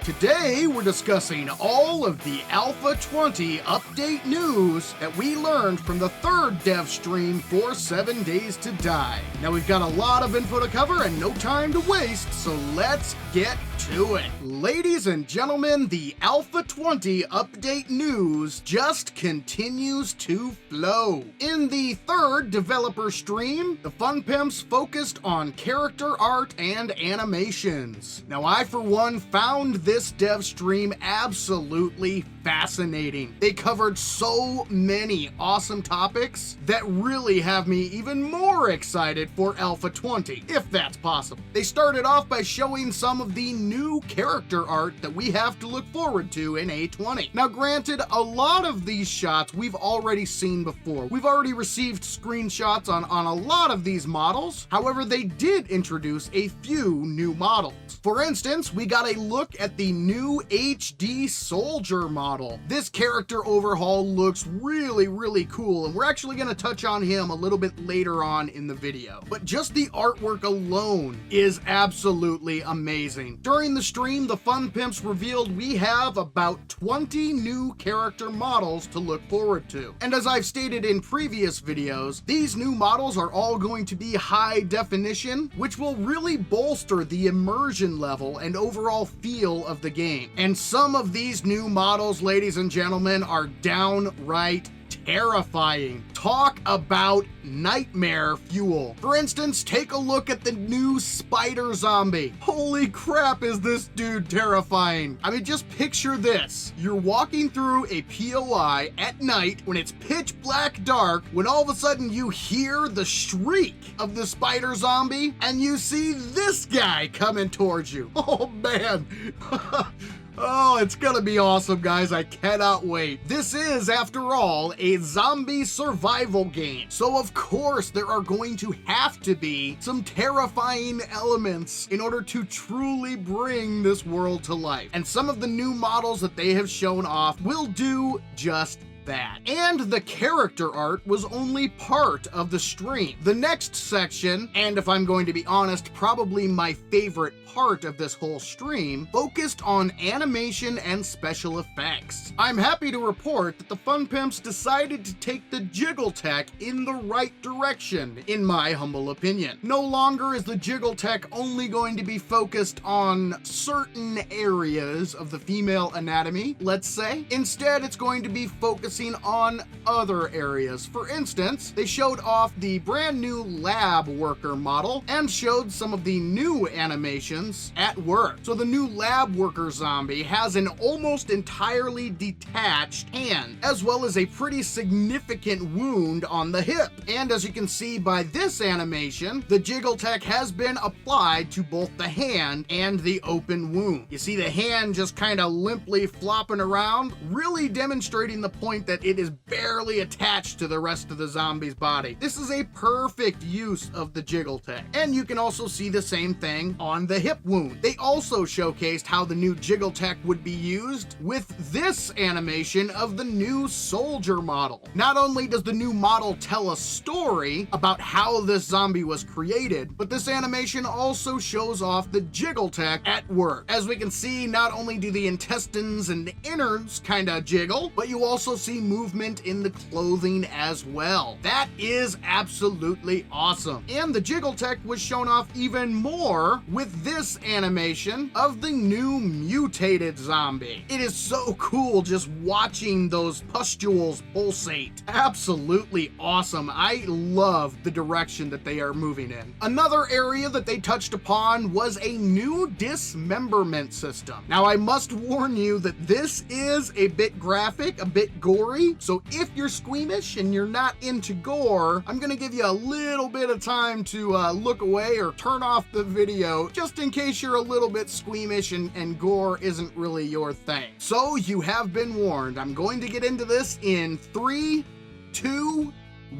Today, we're discussing all of the Alpha 20 update news that we learned from the third dev stream for 7 Days to Die. Now, we've got a lot of info to cover and no time to waste, so let's get to it. Ladies and gentlemen, the Alpha 20 update news just continues to flow. In the third developer stream, the Fun Pimps focused on character art and animations. Now, I, for one, found this dev stream absolutely fascinating. They covered so many awesome topics that really have me even more excited for Alpha 20, if that's possible. They started off by showing some of the new character art that we have to look forward to in A20. Now, granted, a lot of these shots we've already seen before. We've already received screenshots on a lot of these models. However, they did introduce a few new models. For instance, we got a look at the new HD Soldier model. This character overhaul looks really cool, and we're actually going to touch on him a little bit later on in the video. But just the artwork alone is absolutely amazing. During the stream, the Fun Pimps revealed we have about 20 new character models to look forward to. And as I've stated in previous videos, these new models are all going to be high definition, which will really bolster the immersion level and overall feel of the game. And some of these new models, ladies and gentlemen, are downright terrifying. Talk about nightmare fuel. For instance, take a look at the new spider zombie. Holy crap, is this dude terrifying. I mean, just picture this. You're walking through a POI at night when it's pitch black dark, when all of a sudden you hear the shriek of the spider zombie and you see this guy coming towards you. Oh man. Oh, it's gonna be awesome, guys. I cannot wait. This is, after all, a zombie survival game. So, of course, there are going to have to be some terrifying elements in order to truly bring this world to life. And some of the new models that they have shown off will do just that. And the character art was only part of the stream. The next section, and if I'm going to be honest, probably my favorite part of this whole stream, focused on animation and special effects. I'm happy to report that the Fun Pimps decided to take the jiggle tech in the right direction, in my humble opinion. No longer is the jiggle tech only going to be focused on certain areas of the female anatomy, let's say. Instead, it's going to be focusing on other areas. For instance, they showed off the brand new lab worker model and showed some of the new animations at work. So the new lab worker zombie has an almost entirely detached hand, as well as a pretty significant wound on the hip. And as you can see by this animation, the jiggle tech has been applied to both the hand and the open wound. You see the hand just kind of limply flopping around, really demonstrating the point that it is barely attached to the rest of the zombie's body. This is a perfect use of the jiggle tech. And you can also see the same thing on the hip wound. They also showcased how the new jiggle tech would be used with this animation of the new soldier model. Not only does the new model tell a story about how this zombie was created, but this animation also shows off the jiggle tech at work. As we can see, not only do the intestines and the innards kind of jiggle, but you also see movement in the clothing as well. That is absolutely awesome. And the jiggle tech was shown off even more with this animation of the new mutated zombie. It is so cool just watching those pustules pulsate. Absolutely awesome. I love the direction that they are moving in. Another area that they touched upon was a new dismemberment system. Now, I must warn you that this is a bit graphic, a bit gory, so if you're squeamish and you're not into gore, I'm gonna give you a little bit of time to look away or turn off the video, just in case you're a little bit squeamish and gore isn't really your thing. So you have been warned. I'm going to get into this in 3, 2,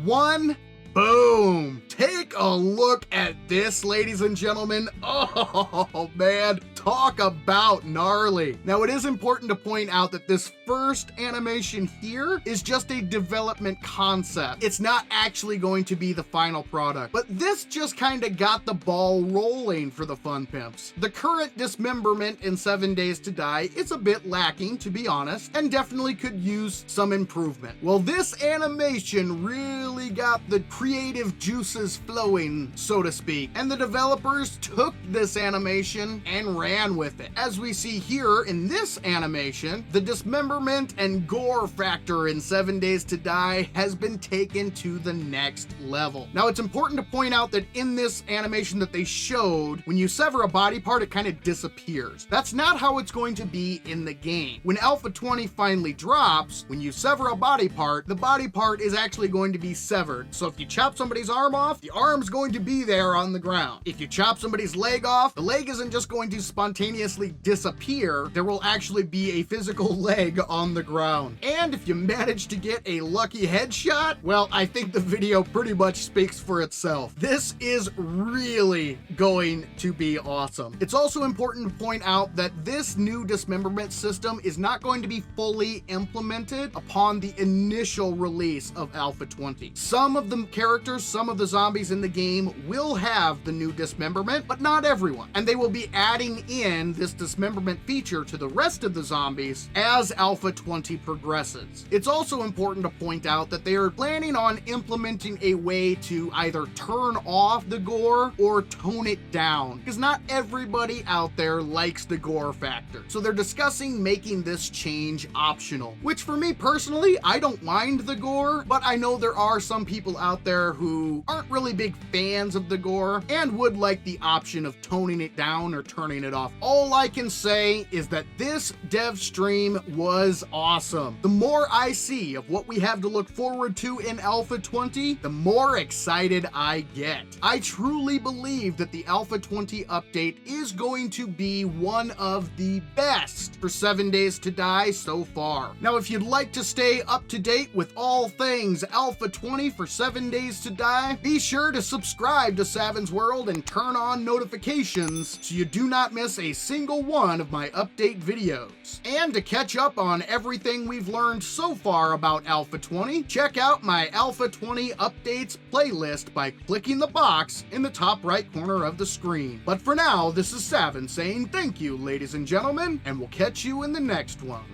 1, boom. Take a look at this, ladies and gentlemen. Oh man, Talk about gnarly. Now, it is important to point out that this first animation here is just a development concept. It's not actually going to be the final product, but this just kind of got the ball rolling for the Fun Pimps. The current dismemberment in 7 Days to Die is a bit lacking, to be honest, and definitely could use some improvement. Well, this animation really got the creative juices flowing, so to speak, and the developers took this animation and ran with it. As we see here in this animation, the dismemberment and gore factor in 7 Days to Die has been taken to the next level. Now, it's important to point out that in this animation that they showed, when you sever a body part, it kind of disappears. That's not how it's going to be in the game. When Alpha 20 finally drops, when you sever a body part, the body part is actually going to be severed. So if you chop somebody's arm off, the arm's going to be there on the ground. If you chop somebody's leg off, the leg isn't just going to spontaneously disappear. There will actually be a physical leg on the ground. And if you manage to get a lucky headshot, well, I think the video pretty much speaks for itself. This is really going to be awesome. It's also important to point out that this new dismemberment system is not going to be fully implemented upon the initial release of Alpha 20. Some of the characters, some of the zombies in the game will have the new dismemberment, but not everyone. And they will be adding in this dismemberment feature to the rest of the zombies as Alpha 20 progresses. It's also important to point out that they are planning on implementing a way to either turn off the gore or tone it down, because not everybody out there likes the gore factor. So they're discussing making this change optional, which for me personally, I don't mind the gore, but I know there are some people out there who aren't really big fans of the gore and would like the option of toning it down or turning it off. All I can say is that this dev stream was awesome. The more I see of what we have to look forward to in Alpha 20, the more excited I get. I truly believe that the Alpha 20 update is going to be one of the best for 7 Days to Die so far. Now, if you'd like to stay up to date with all things Alpha 20 for 7 Days to Die, be sure to subscribe to Savin's World and turn on notifications so you do not miss a single one of my update videos. And to catch up on everything we've learned so far about Alpha 20, check out my Alpha 20 updates playlist by clicking the box in the top right corner of the screen. But for now, this is Saven saying thank you, ladies and gentlemen, and we'll catch you in the next one.